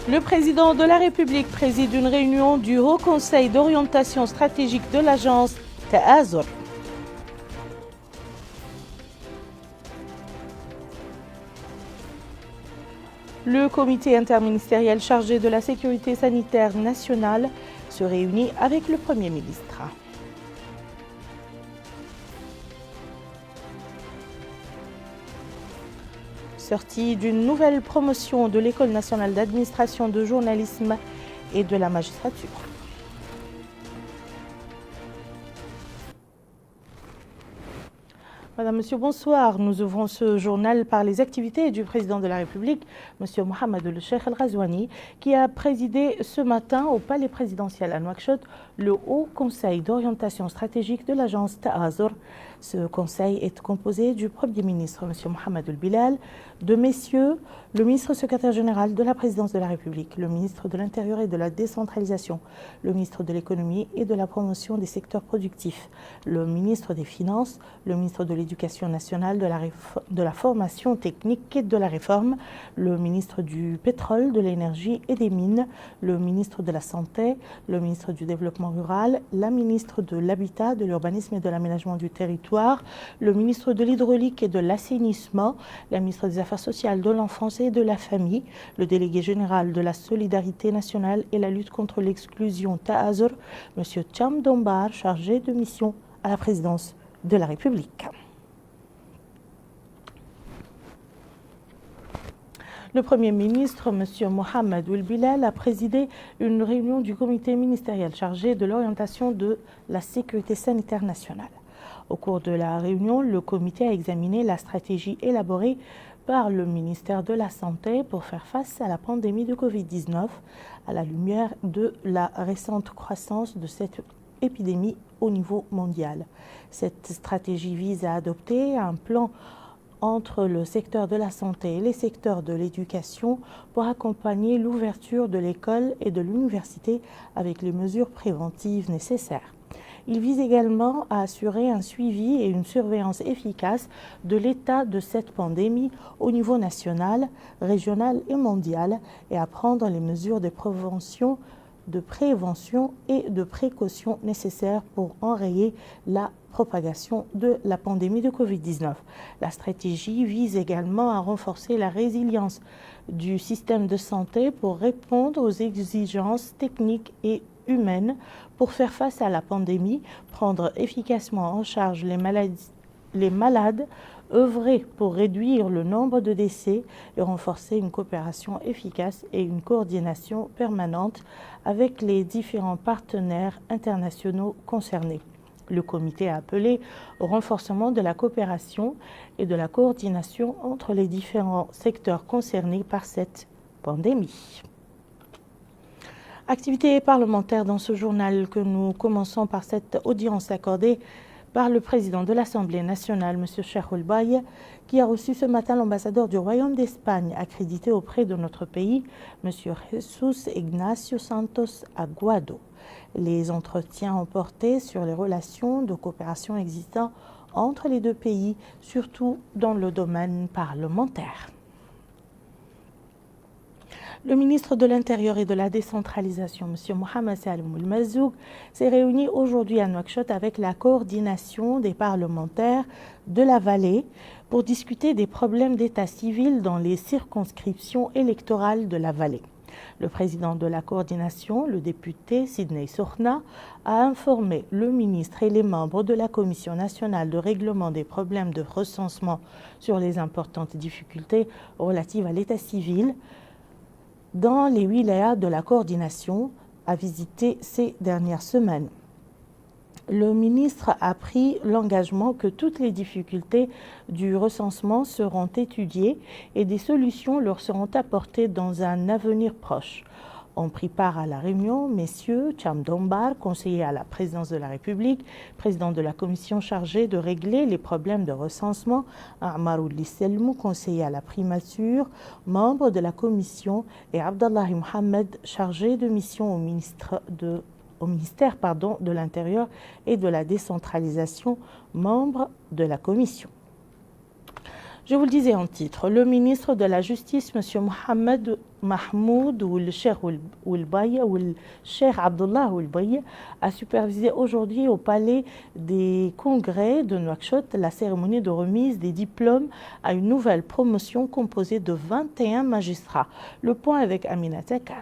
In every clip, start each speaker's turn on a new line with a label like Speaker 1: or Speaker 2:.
Speaker 1: Le président de la République préside une réunion du Haut Conseil d'orientation stratégique de l'agence Ta'azur. Le comité interministériel chargé de la sécurité sanitaire nationale se réunit avec le Premier ministre. Sortie d'une nouvelle promotion de l'École nationale d'administration de journalisme et de la magistrature. Madame, Monsieur, bonsoir. Nous ouvrons ce journal par les activités du président de la République, Monsieur Mohamed El-Cheikh El-Ghazouani, qui a présidé ce matin au palais présidentiel à Nouakchott le Haut Conseil d'orientation stratégique de l'agence Ta'azur. Ce conseil est composé du Premier ministre, Monsieur Mohamed El-Bilal, de messieurs le ministre secrétaire général de la présidence de la République, le ministre de l'Intérieur et de la décentralisation, le ministre de l'économie et de la promotion des secteurs productifs, le ministre des Finances, le ministre de l'Éducation nationale, de la formation technique et de la réforme, le ministre du pétrole, de l'énergie et des mines, le ministre de la Santé, le ministre du Développement rural, la ministre de l'Habitat, de l'Urbanisme et de l'Aménagement du territoire, le ministre de l'Hydraulique et de l'Assainissement, la ministre des Affaires sociales, de l'Enfance et de la Famille, le délégué général de la Solidarité nationale et la lutte contre l'exclusion Ta'azur, M. Cham Dombar, chargé de mission à la présidence de la République. Le Premier ministre, M. Mohamed El-Bilal, a présidé une réunion du comité ministériel chargé de l'orientation de la sécurité sanitaire nationale. Au cours de la réunion, le comité a examiné la stratégie élaborée par le ministère de la Santé pour faire face à la pandémie de Covid-19 à la lumière de la récente croissance de cette épidémie au niveau mondial. Cette stratégie vise à adopter un plan entre le secteur de la santé et les secteurs de l'éducation pour accompagner l'ouverture de l'école et de l'université avec les mesures préventives nécessaires. Il vise également à assurer un suivi et une surveillance efficace de l'état de cette pandémie au niveau national, régional et mondial et à prendre les mesures de prévention et de précaution nécessaires pour enrayer la propagation de la pandémie de Covid-19. La stratégie vise également à renforcer la résilience du système de santé pour répondre aux exigences techniques et humaines pour faire face à la pandémie, prendre efficacement en charge les malades, œuvrer pour réduire le nombre de décès et renforcer une coopération efficace et une coordination permanente avec les différents partenaires internationaux concernés. Le comité a appelé au renforcement de la coopération et de la coordination entre les différents secteurs concernés par cette pandémie. Activité parlementaire dans ce journal que nous commençons par cette audience accordée par le président de l'Assemblée nationale, M. Cheikh El-Baye, qui a reçu ce matin l'ambassadeur du Royaume d'Espagne accrédité auprès de notre pays, M. Jesus Ignacio Santos Aguado. Les entretiens ont porté sur les relations de coopération existantes entre les deux pays, surtout dans le domaine parlementaire. Le ministre de l'Intérieur et de la décentralisation, M. Mohamed Salim El-Mazoug, s'est réuni aujourd'hui à Nouakchott avec la coordination des parlementaires de la vallée pour discuter des problèmes d'état civil dans les circonscriptions électorales de la vallée. Le président de la coordination, le député Sidney Sokhna, a informé le ministre et les membres de la Commission nationale de règlement des problèmes de recensement sur les importantes difficultés relatives à l'état civil dans les wilayas de la coordination à visiter ces dernières semaines. Le ministre a pris l'engagement que toutes les difficultés du recensement seront étudiées et des solutions leur seront apportées dans un avenir proche. Ont pris part à la réunion messieurs Cham Dombar, conseiller à la présidence de la République, président de la commission chargée de régler les problèmes de recensement, Amarou Lisselmou, conseiller à la primature, membre de la commission, et Abdallahi Mohamed, chargé de mission au ministère de l'Intérieur et de la décentralisation, membre de la commission. Je vous le disais en titre, le ministre de la Justice, M. Mohamed Mahmoud ou le Cheikh Abdullah Oulbaye, a supervisé aujourd'hui au Palais des Congrès de Nouakchott la cérémonie de remise des diplômes à une nouvelle promotion composée de 21 magistrats. Le point avec Aminata Khan.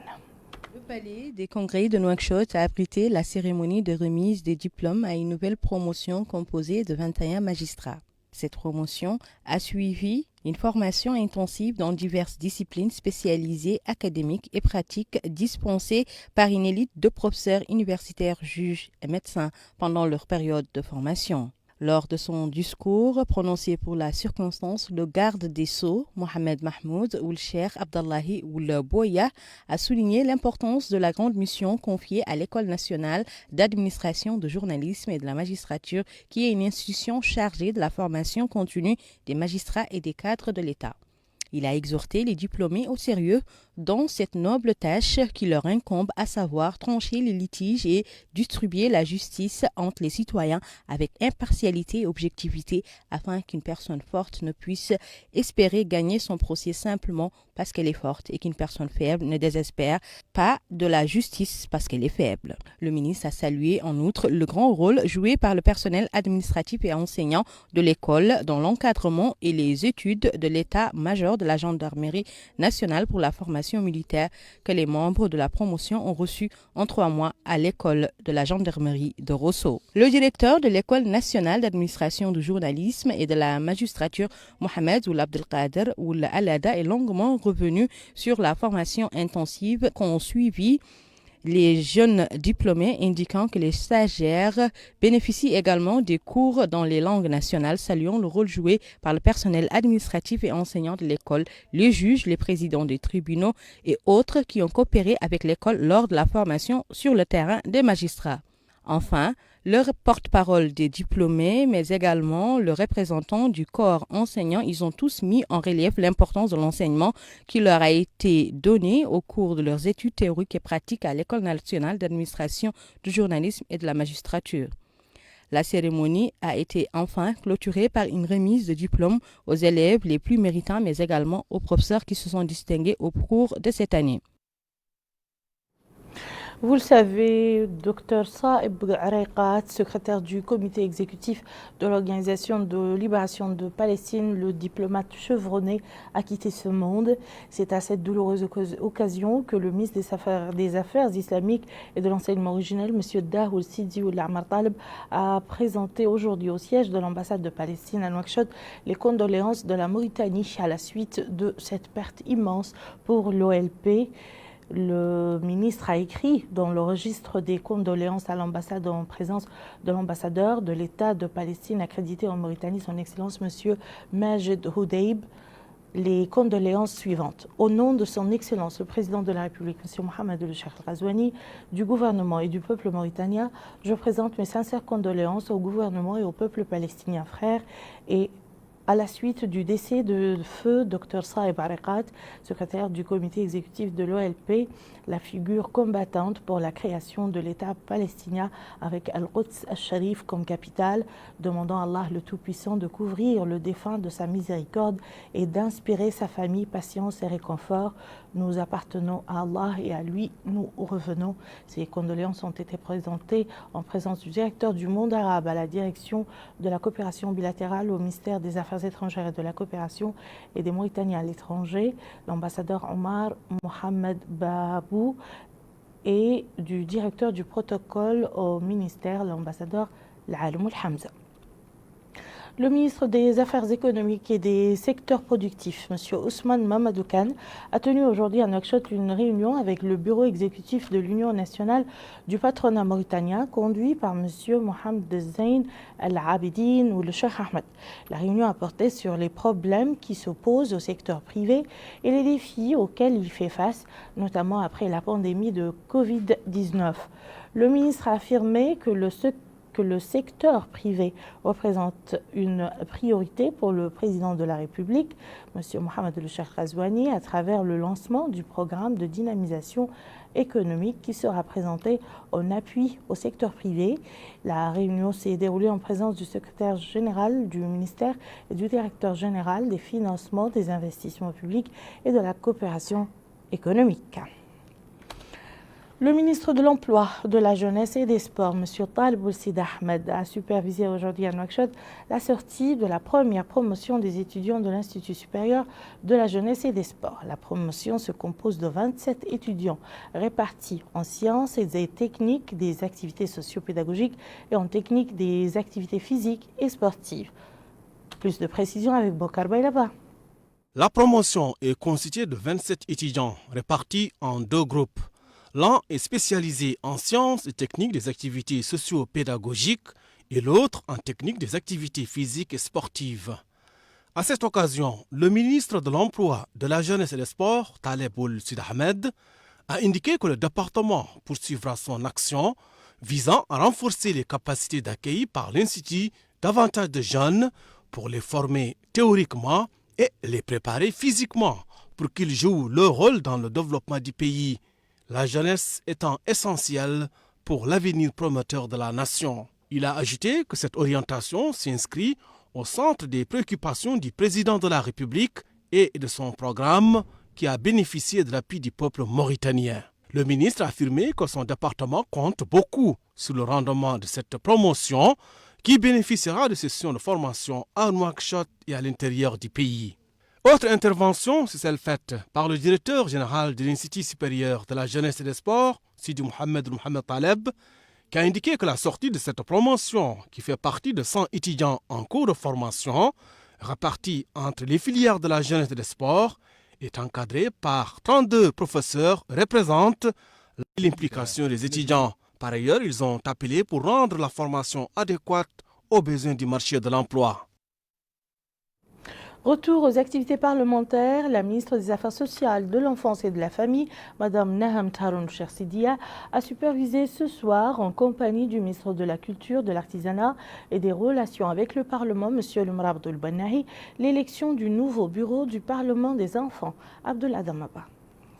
Speaker 2: Le Palais des Congrès de Nouakchott a abrité la cérémonie de remise des diplômes à une nouvelle promotion composée de 21 magistrats. Cette promotion a suivi une formation intensive dans diverses disciplines spécialisées, académiques et pratiques dispensées par une élite de professeurs universitaires, juges et médecins pendant leur période de formation. Lors de son discours prononcé pour la circonstance, le garde des Sceaux, Mohamed Mahmoud ou le Cheikh Abdallahi Oulbaye, a souligné l'importance de la grande mission confiée à l'École nationale d'administration de journalisme et de la magistrature, qui est une institution chargée de la formation continue des magistrats et des cadres de l'État. Il a exhorté les diplômés au sérieux dans cette noble tâche qui leur incombe, à savoir trancher les litiges et distribuer la justice entre les citoyens avec impartialité et objectivité, afin qu'une personne forte ne puisse espérer gagner son procès simplement parce qu'elle est forte et qu'une personne faible ne désespère pas de la justice parce qu'elle est faible. Le ministre a salué en outre le grand rôle joué par le personnel administratif et enseignant de l'école dans l'encadrement et les études de l'état-major de la gendarmerie nationale pour la formation militaire que les membres de la promotion ont reçu en 3 mois à l'école de la gendarmerie de Rosso. Le directeur de l'école nationale d'administration du journalisme et de la magistrature, Mohamed Ould Abdelkader Ould Alada, est longuement revenu sur la formation intensive qu'ont suivi les jeunes diplômés, indiquant que les stagiaires bénéficient également des cours dans les langues nationales, saluant le rôle joué par le personnel administratif et enseignant de l'école, les juges, les présidents des tribunaux et autres qui ont coopéré avec l'école lors de la formation sur le terrain des magistrats. Enfin, le porte-parole des diplômés, mais également le représentant du corps enseignant, ils ont tous mis en relief l'importance de l'enseignement qui leur a été donné au cours de leurs études théoriques et pratiques à l'École nationale d'administration du journalisme et de la magistrature. La cérémonie a été enfin clôturée par une remise de diplômes aux élèves les plus méritants, mais également aux professeurs qui se sont distingués au cours de cette année.
Speaker 1: Vous le savez, Dr Saeb Areiqat, secrétaire du comité exécutif de l'Organisation de libération de Palestine, le diplomate chevronné, a quitté ce monde. C'est à cette douloureuse occasion que le ministre des Affaires islamiques et de l'enseignement originel, M. Dahoul Sidi Ould Amar Taleb, a présenté aujourd'hui au siège de l'ambassade de Palestine à Nouakchott les condoléances de la Mauritanie à la suite de cette perte immense pour l'OLP. Le ministre a écrit dans le registre des condoléances à l'ambassade en présence de l'ambassadeur de l'État de Palestine accrédité en Mauritanie, son Excellence M. Majed Houdeib, les condoléances suivantes. Au nom de son Excellence, le président de la République, M. Mohamed El Cheikh Ghazouani, du gouvernement et du peuple mauritanien, je présente mes sincères condoléances au gouvernement et au peuple palestinien frère et à la suite du décès de feu Dr Saeb Areiqat, secrétaire du comité exécutif de l'OLP, la figure combattante pour la création de l'État palestinien avec Al-Quds al-Sharif comme capitale, demandant à Allah le Tout-Puissant de couvrir le défunt de sa miséricorde et d'inspirer sa famille patience et réconfort. Nous appartenons à Allah et à lui nous revenons. Ces condoléances ont été présentées en présence du directeur du monde arabe à la direction de la coopération bilatérale au ministère des Affaires étrangères et de la coopération et des Mauritaniens à l'étranger, l'ambassadeur Omar Mohamed Babou, et du directeur du protocole au ministère, l'ambassadeur L'Aloum Hamza. Le ministre des Affaires économiques et des secteurs productifs, M. Ousmane Mamadou Kane, a tenu aujourd'hui à Nouakchott une réunion avec le bureau exécutif de l'Union nationale du patronat mauritanien, conduit par M. Mohamed Zain Al-Abidine ou le Cheikh Ahmed. La réunion a porté sur les problèmes qui s'opposent au secteur privé et les défis auxquels il fait face, notamment après la pandémie de Covid-19. Le ministre a affirmé que le secteur que le secteur privé représente une priorité pour le président de la République, M. Mohamed El Cheikh Ghazouani, à travers le lancement du programme de dynamisation économique qui sera présenté en appui au secteur privé. La réunion s'est déroulée en présence du secrétaire général du ministère et du directeur général des financements, des investissements publics et de la coopération économique. Le ministre de l'Emploi, de la Jeunesse et des Sports, M. Taleb Boulsid Ahmed, a supervisé aujourd'hui à Nouakchott la sortie de la première promotion des étudiants de l'Institut supérieur de la Jeunesse et des Sports. La promotion se compose de 27 étudiants répartis en sciences et des techniques des activités socio-pédagogiques et en techniques des activités physiques et sportives. Plus de précisions avec Bokar Baylaba.
Speaker 3: La promotion est constituée de 27 étudiants répartis en deux groupes. L'un est spécialisé en sciences et techniques des activités socio-pédagogiques et l'autre en techniques des activités physiques et sportives. À cette occasion, le ministre de l'Emploi, de la Jeunesse et des Sports, Taleb Boulsid Ahmed, a indiqué que le département poursuivra son action visant à renforcer les capacités d'accueil par l'Institut davantage de jeunes pour les former théoriquement et les préparer physiquement pour qu'ils jouent leur rôle dans le développement du pays. La jeunesse étant essentielle pour l'avenir prometteur de la nation. Il a ajouté que cette orientation s'inscrit au centre des préoccupations du président de la République et de son programme qui a bénéficié de l'appui du peuple mauritanien. Le ministre a affirmé que son département compte beaucoup sur le rendement de cette promotion qui bénéficiera de sessions de formation à Nouakchott et à l'intérieur du pays. Autre intervention, c'est celle faite par le directeur général de l'Institut supérieur de la jeunesse et des sports, Sidi Mohamed Taleb, qui a indiqué que la sortie de cette promotion, qui fait partie de 100 étudiants en cours de formation, répartis entre les filières de la jeunesse et des sports, est encadrée par 32 professeurs, représente l'implication des étudiants. Par ailleurs, ils ont appelé pour rendre la formation adéquate aux besoins du marché de l'emploi.
Speaker 1: Retour aux activités parlementaires, la ministre des Affaires sociales, de l'Enfance et de la Famille, Mme Naham Taroun Chersidia, a supervisé ce soir, en compagnie du ministre de la Culture, de l'Artisanat et des Relations avec le Parlement, M. Lumra Abdul Bannahi, l'élection du nouveau bureau du Parlement des enfants. Abdul Adamaba.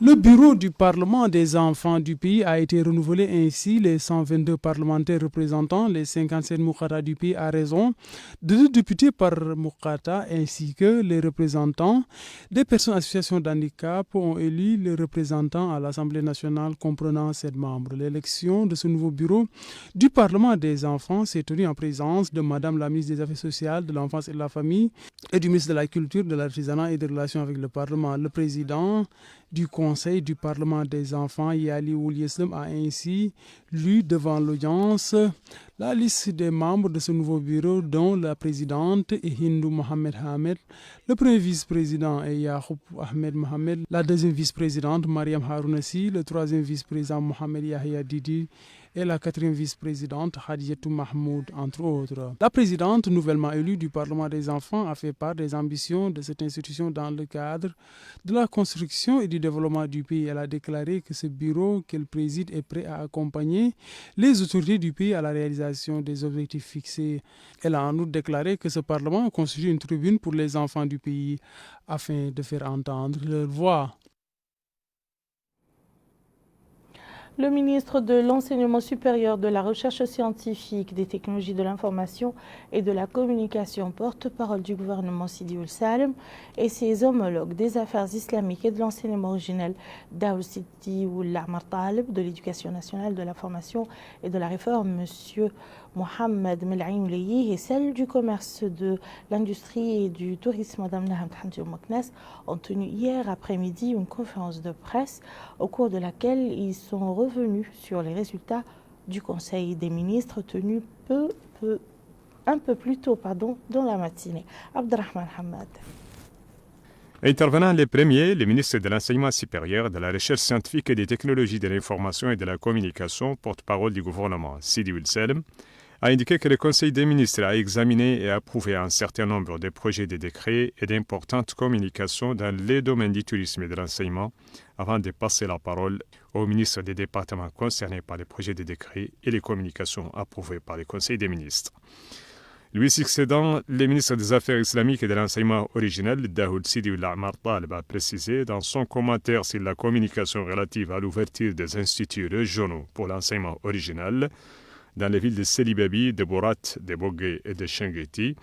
Speaker 4: Le bureau du Parlement des enfants du pays a été renouvelé ainsi. Les 122 parlementaires représentant les 57 Moukata du pays à raison de 2 députés par Moukata ainsi que les représentants des personnes en situation de handicap ont élu les représentants à l'Assemblée nationale comprenant 7 membres. L'élection de ce nouveau bureau du Parlement des enfants s'est tenue en présence de Madame la ministre des Affaires sociales, de l'Enfance et de la Famille et du ministre de la Culture, de l'Artisanat et des Relations avec le Parlement. Le président du Conseil du Parlement des enfants, Yali Oulieslam, a ainsi lu devant l'audience la liste des membres de ce nouveau bureau, dont la présidente est Hindou Mohamed Hamed, le premier vice-président est Yahoub Ahmed Mohamed, la deuxième vice-présidente Mariam Harounassi, le troisième vice-président Mohamed Yahya Didi et la quatrième vice-présidente Hadiatou Mahmoud, entre autres. La présidente nouvellement élue du Parlement des enfants a fait part des ambitions de cette institution dans le cadre de la construction et du développement du pays. Elle a déclaré que ce bureau qu'elle préside est prêt à accompagner les autorités du pays à la réalisation des objectifs fixés. Elle a en outre déclaré que ce Parlement constitue une tribune pour les enfants du pays afin de faire entendre leur voix.
Speaker 1: Le ministre de l'Enseignement supérieur, de la Recherche scientifique, des technologies de l'information et de la communication, porte-parole du gouvernement Sidi Ould Salem, et ses homologues des affaires islamiques et de l'enseignement originel, Daoud Sidi Ould Ahmar Taleb, de l'éducation nationale, de la formation et de la réforme, M. Mohamed Mel'aïn Leyi, et celle du commerce, de l'industrie et du tourisme, Mme Naham Thamdioum Moknes, ont tenu hier après-midi une conférence de presse au cours de laquelle ils sont revenus sur les résultats du Conseil des ministres tenu un peu plus tôt dans la matinée. Abdelrahman Hamad.
Speaker 5: Intervenant les premiers, le ministre de l'Enseignement supérieur, de la Recherche scientifique et des technologies de l'information et de la communication, porte-parole du gouvernement, Sidi Ould Salem, a indiqué que le Conseil des ministres a examiné et approuvé un certain nombre de projets de décrets et d'importantes communications dans les domaines du tourisme et de l'enseignement avant de passer la parole aux ministres des départements concernés par les projets de décrets et les communications approuvées par le Conseil des ministres. Lui succédant, le ministre des Affaires islamiques et de l'enseignement originel, Daoud Sidi Ould-Ahmar Taleb, a précisé dans son commentaire sur la communication relative à l'ouverture des instituts régionaux pour l'enseignement original dans les villes de Selibabi, de Borat, de Bogué et de Chengueti,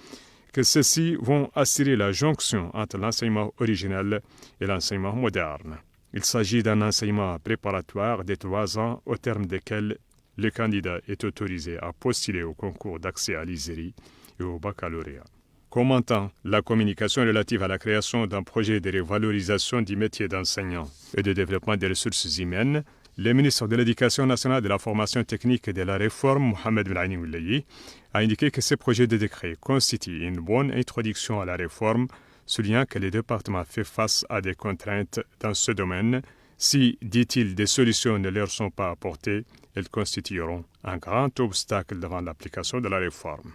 Speaker 5: que ceux-ci vont assurer la jonction entre l'enseignement original et l'enseignement moderne. Il s'agit d'un enseignement préparatoire de 3 ans au terme desquels le candidat est autorisé à postuler au concours d'accès à l'ISERI et au baccalauréat. Commentant la communication relative à la création d'un projet de revalorisation du métier d'enseignant et de développement des ressources humaines, le ministre de l'Éducation nationale, de la formation technique et de la réforme, Mohamed Belani Oulayi, a indiqué que ce projet de décret constitue une bonne introduction à la réforme, soulignant que le département fait face à des contraintes dans ce domaine. Si, dit-il, des solutions ne leur sont pas apportées, elles constitueront un grand obstacle devant l'application de la réforme.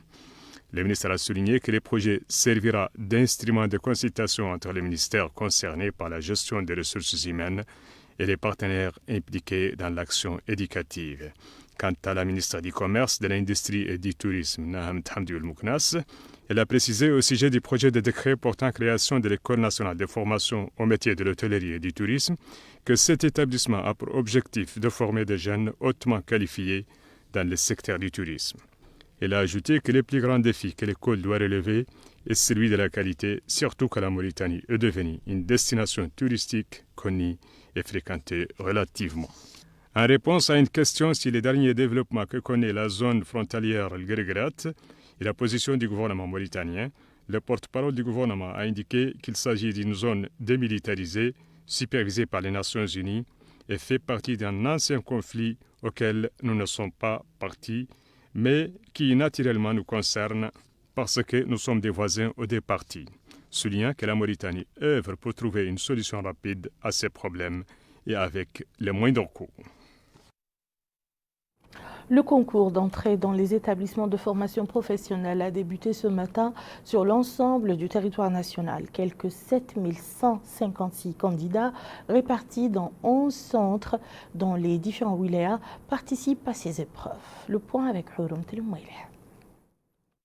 Speaker 5: Le ministre a souligné que le projet servira d'instrument de consultation entre les ministères concernés par la gestion des ressources humaines et les partenaires impliqués dans l'action éducative. Quant à la ministre du Commerce, de l'Industrie et du Tourisme, Naham Thamdioul Mouknas, elle a précisé au sujet du projet de décret portant création de l'École nationale de formation au métier de l'hôtellerie et du tourisme que cet établissement a pour objectif de former des jeunes hautement qualifiés dans le secteur du tourisme. Elle a ajouté que le plus grand défi que l'école doit relever est celui de la qualité, surtout que la Mauritanie est devenue une destination touristique connue et fréquentée relativement. En réponse à une question sur les derniers développements que connaît la zone frontalière El Guerguerat et la position du gouvernement mauritanien, le porte-parole du gouvernement a indiqué qu'il s'agit d'une zone démilitarisée, supervisée par les Nations Unies et fait partie d'un ancien conflit auquel nous ne sommes pas partis, mais qui naturellement nous concerne parce que nous sommes des voisins aux deux parties, soulignant que la Mauritanie œuvre pour trouver une solution rapide à ces problèmes et avec les moindres coûts.
Speaker 1: Le concours d'entrée dans les établissements de formation professionnelle a débuté ce matin sur l'ensemble du territoire national. Quelques 7156 candidats répartis dans 11 centres dans les différents wilayas participent à ces épreuves. Le point avec Houroum Telemouileh.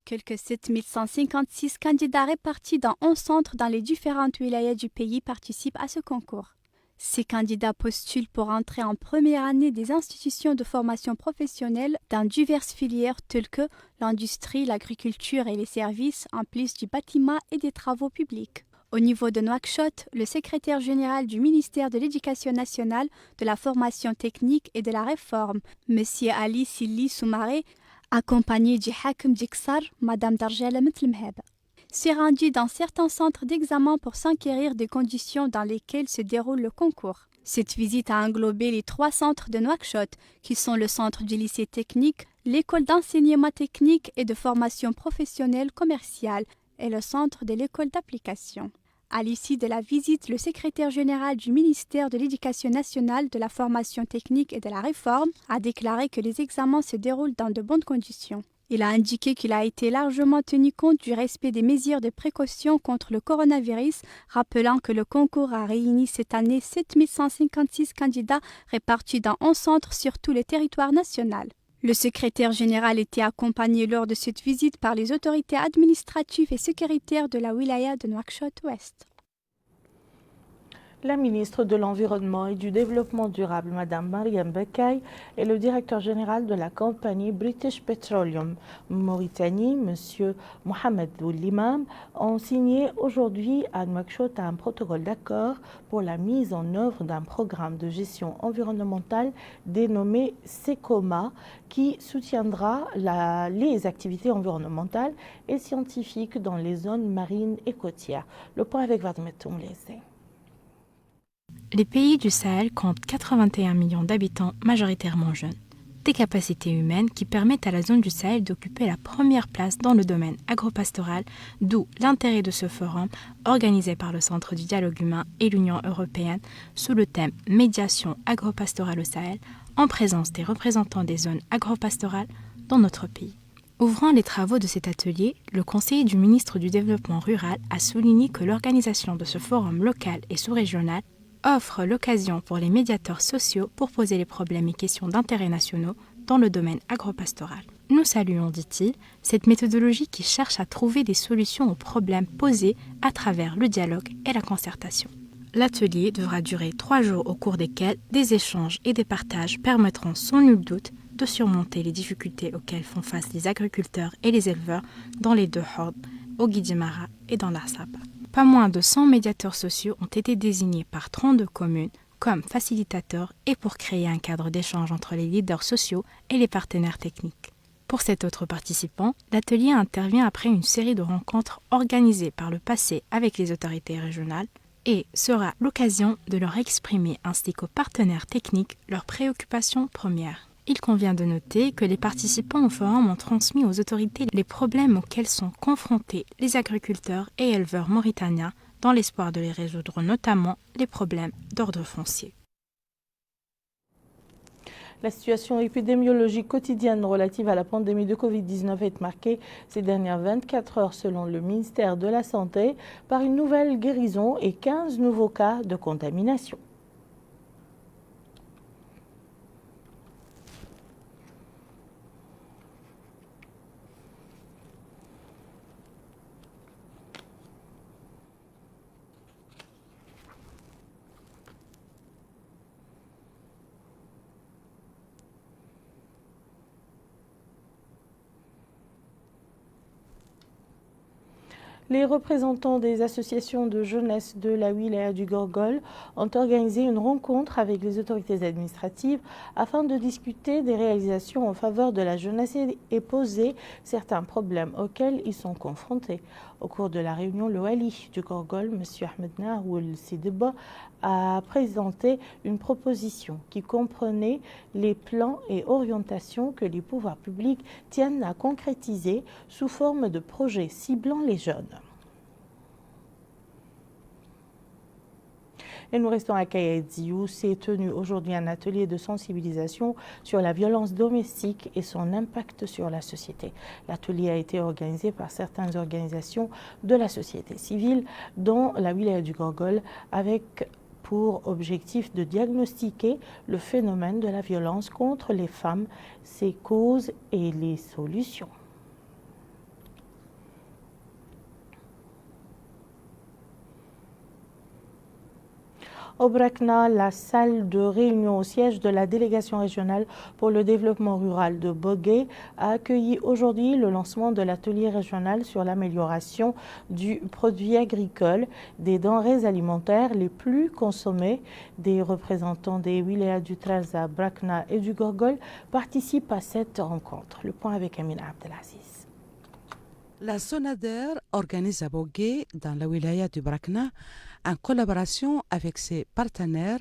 Speaker 6: Quelques 7156 candidats répartis dans 11 centres dans les différentes wilayas du pays participent à ce concours. Ces candidats postulent pour entrer en première année des institutions de formation professionnelle dans diverses filières telles que l'industrie, l'agriculture et les services, en plus du bâtiment et des travaux publics. Au niveau de Nouakchott, le secrétaire général du ministère de l'Éducation nationale, de la formation technique et de la réforme, M. Ali Sili Soumaré, accompagné du Hakim Djiksar, Mme Darjala Metlemheb, s'est rendu dans certains centres d'examen pour s'enquérir des conditions dans lesquelles se déroule le concours. Cette visite a englobé les 3 centres de Nouakchott, qui sont le centre du lycée technique, l'école d'enseignement technique et de formation professionnelle commerciale et le centre de l'école d'application. À l'issue de la visite, le secrétaire général du ministère de l'Éducation nationale, de la formation technique et de la réforme a déclaré que les examens se déroulent dans de bonnes conditions. Il a indiqué qu'il a été largement tenu compte du respect des mesures de précaution contre le coronavirus, rappelant que le concours a réuni cette année 7156 candidats répartis dans 11 centres sur tout le territoire national. Le secrétaire général était accompagné lors de cette visite par les autorités administratives et sécuritaires de la wilaya de Nouakchott-Ouest.
Speaker 1: La ministre de l'Environnement et du Développement durable, Mme Mariam Bekay, et le directeur général de la compagnie British Petroleum Mauritanie, M. Mohamed Ould-Imam, ont signé aujourd'hui à Nouakchott un protocole d'accord pour la mise en œuvre d'un programme de gestion environnementale dénommé SECOMA, qui soutiendra les activités environnementales et scientifiques dans les zones marines et côtières. Le point avec Vadmet Toumlese.
Speaker 7: Les pays du Sahel comptent 81 millions d'habitants majoritairement jeunes. Des capacités humaines qui permettent à la zone du Sahel d'occuper la première place dans le domaine agropastoral, d'où l'intérêt de ce forum organisé par le Centre du dialogue humain et l'Union européenne sous le thème « Médiation agropastorale au Sahel » en présence des représentants des zones agropastorales dans notre pays. Ouvrant les travaux de cet atelier, le conseiller du ministre du Développement rural a souligné que l'organisation de ce forum local et sous-régional offre l'occasion pour les médiateurs sociaux pour poser les problèmes et questions d'intérêt nationaux dans le domaine agropastoral. Nous saluons, dit-il, cette méthodologie qui cherche à trouver des solutions aux problèmes posés à travers le dialogue et la concertation. L'atelier devra durer 3 jours au cours desquels des échanges et des partages permettront sans nul doute de surmonter les difficultés auxquelles font face les agriculteurs et les éleveurs dans les 2 hordes, au Guidimara et dans l'Arsapa. Pas moins de 100 médiateurs sociaux ont été désignés par 32 communes comme facilitateurs et pour créer un cadre d'échange entre les leaders sociaux et les partenaires techniques. Pour cet autre participant, l'atelier intervient après une série de rencontres organisées par le passé avec les autorités régionales et sera l'occasion de leur exprimer ainsi qu'aux partenaires techniques leurs préoccupations premières. Il convient de noter que les participants au forum ont transmis aux autorités les problèmes auxquels sont confrontés les agriculteurs et éleveurs mauritaniens dans l'espoir de les résoudre, notamment les problèmes d'ordre foncier.
Speaker 1: La situation épidémiologique quotidienne relative à la pandémie de Covid-19 est marquée ces dernières 24 heures selon le ministère de la Santé par une nouvelle guérison et 15 nouveaux cas de contamination. Les représentants des associations de jeunesse de la wilaya du Gorgol ont organisé une rencontre avec les autorités administratives afin de discuter des réalisations en faveur de la jeunesse et poser certains problèmes auxquels ils sont confrontés. Au cours de la réunion, le wali du Gorgol, M. Ahmed Naoul Sideba, a présenté une proposition qui comprenait les plans et orientations que les pouvoirs publics tiennent à concrétiser sous forme de projets ciblant les jeunes. Et nous restons à Kayaidi où s'est tenu aujourd'hui un atelier de sensibilisation sur la violence domestique et son impact sur la société. L'atelier a été organisé par certaines organisations de la société civile, dont la wilaya du Gorgol, avec pour objectif de diagnostiquer le phénomène de la violence contre les femmes, ses causes et les solutions. Au Brakna, la salle de réunion au siège de la délégation régionale pour le développement rural de Bogué a accueilli aujourd'hui le lancement de l'atelier régional sur l'amélioration du produit agricole, des denrées alimentaires les plus consommées. Des représentants des wilayas du Trarza, Brakna et du Gorgol participent à cette rencontre. Le point avec Amina Abdelaziz.
Speaker 8: La SONADER organise à Bogué, dans la wilaya du Brakna, en collaboration avec ses partenaires,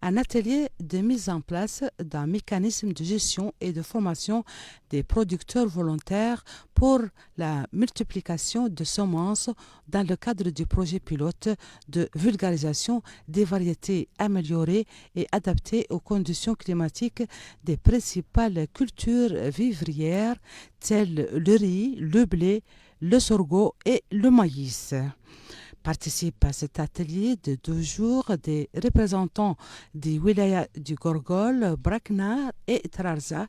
Speaker 8: un atelier de mise en place d'un mécanisme de gestion et de formation des producteurs volontaires pour la multiplication de semences dans le cadre du projet pilote de vulgarisation des variétés améliorées et adaptées aux conditions climatiques des principales cultures vivrières telles le riz, le blé, le sorgho et le maïs. Participent à cet atelier de 2 jours des représentants des wilayas du Gorgol, Brakna et Trarza,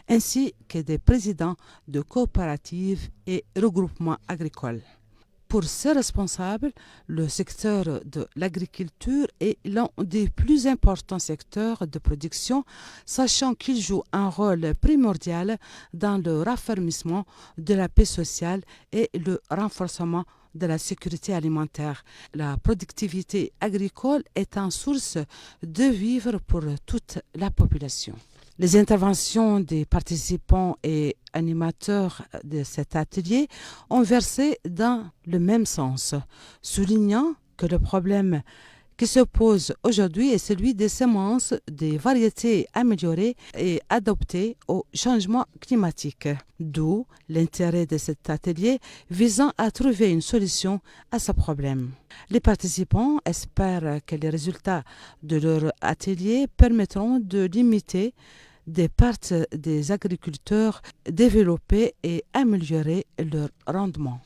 Speaker 8: ainsi que des présidents de coopératives et regroupements agricoles. Pour ces responsables, le secteur de l'agriculture est l'un des plus importants secteurs de production, sachant qu'il joue un rôle primordial dans le raffermissement de la paix sociale et le renforcement de la sécurité alimentaire. La productivité agricole est une source de vivre pour toute la population. Les interventions des participants et animateurs de cet atelier ont versé dans le même sens, soulignant que le problème qui se pose aujourd'hui est celui des semences, des variétés améliorées et adaptées au changement climatique. D'où l'intérêt de cet atelier visant à trouver une solution à ce problème. Les participants espèrent que les résultats de leur atelier permettront de limiter des pertes des agriculteurs, développer et améliorer leur rendement.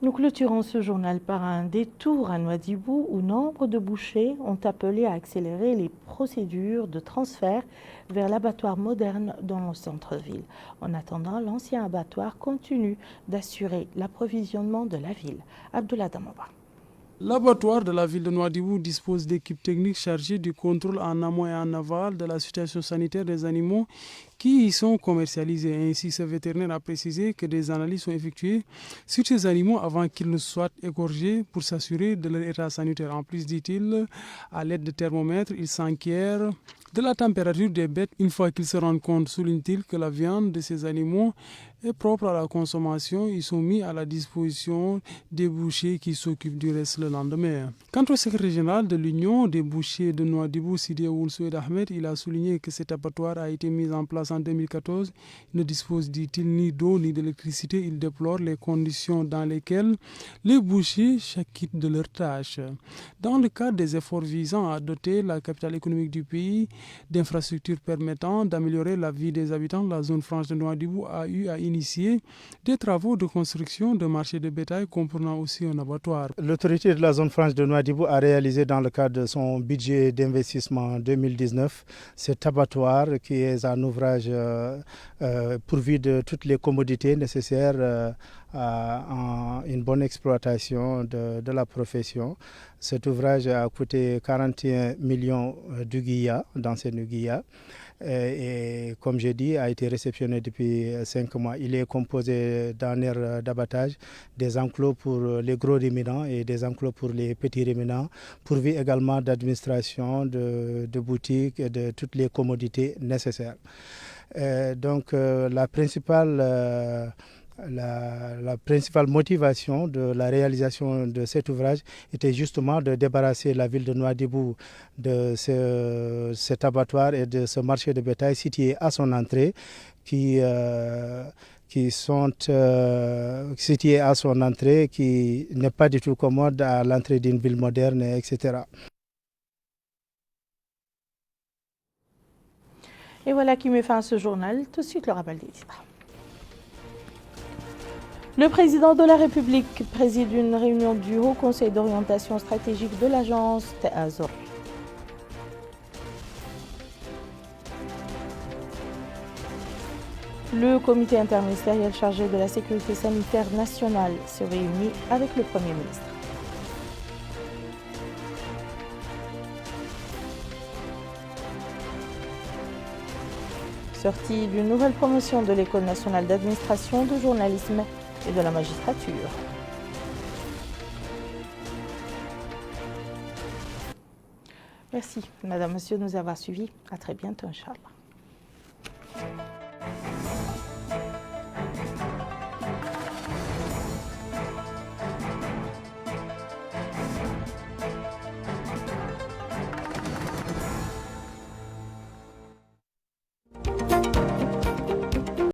Speaker 1: Nous clôturons ce journal par un détour à Nouadhibou où nombre de bouchers ont appelé à accélérer les procédures de transfert vers l'abattoir moderne dans le centre-ville. En attendant, l'ancien abattoir continue d'assurer l'approvisionnement de la ville. Abdoulaye Damaba.
Speaker 4: L'abattoir de la ville de Nouadhibou dispose d'équipes techniques chargées du contrôle en amont et en aval de la situation sanitaire des animaux qui y sont commercialisés. Ainsi, ce vétérinaire a précisé que des analyses sont effectuées sur ces animaux avant qu'ils ne soient égorgés pour s'assurer de leur état sanitaire. En plus, dit-il, à l'aide de thermomètres, il s'enquiert de la température des bêtes. Une fois qu'ils se rendent compte, souligne-t-il, que la viande de ces animaux est propre à la consommation, ils sont mis à la disposition des bouchers qui s'occupent du reste le lendemain. Quant au secrétaire général de l'Union des bouchers de Nouadhibou, Sidi Ould Ahmed, il a souligné que cet abattoir a été mis en place en 2014. Il ne dispose, dit-il, ni d'eau ni d'électricité. Il déplore les conditions dans lesquelles les bouchers s'acquittent de leurs tâches. Dans le cadre des efforts visant à doter la capitale économique du pays d'infrastructures permettant d'améliorer la vie des habitants, la zone franche de Nouadhibou a eu à initier des travaux de construction de marchés de bétail comprenant aussi un abattoir.
Speaker 9: L'autorité de la zone franche de Nouadhibou a réalisé dans le cadre de son budget d'investissement 2019 cet abattoir qui est un ouvrage pourvu de toutes les commodités nécessaires à une bonne exploitation de la profession. Cet ouvrage a coûté 41 millions d'Uguiya dans ces Uguiya. Et comme j'ai dit, a été réceptionné depuis 5 mois. Il est composé d'un aire d'abattage, des enclos pour les gros ruminants et des enclos pour les petits ruminants, pourvu également d'administration, de boutiques et de toutes les commodités nécessaires. Donc la principale motivation de la réalisation de cet ouvrage était justement de débarrasser la ville de Nouadhibou de cet abattoir et de ce marché de bétail situé à son entrée qui sont situés à son entrée, qui n'est pas du tout commode à l'entrée d'une ville moderne, etc.
Speaker 1: Et voilà qui met fin à ce journal. Tout de suite, le rappel des titres. Le président de la République préside une réunion du Haut Conseil d'orientation stratégique de l'agence TEAZOR. Le comité interministériel chargé de la sécurité sanitaire nationale se réunit avec le Premier ministre. Sortie d'une nouvelle promotion de l'École nationale d'administration, de journalisme et de la magistrature. Merci, Madame, Monsieur, de nous avoir suivis. À très bientôt, Inch'Allah.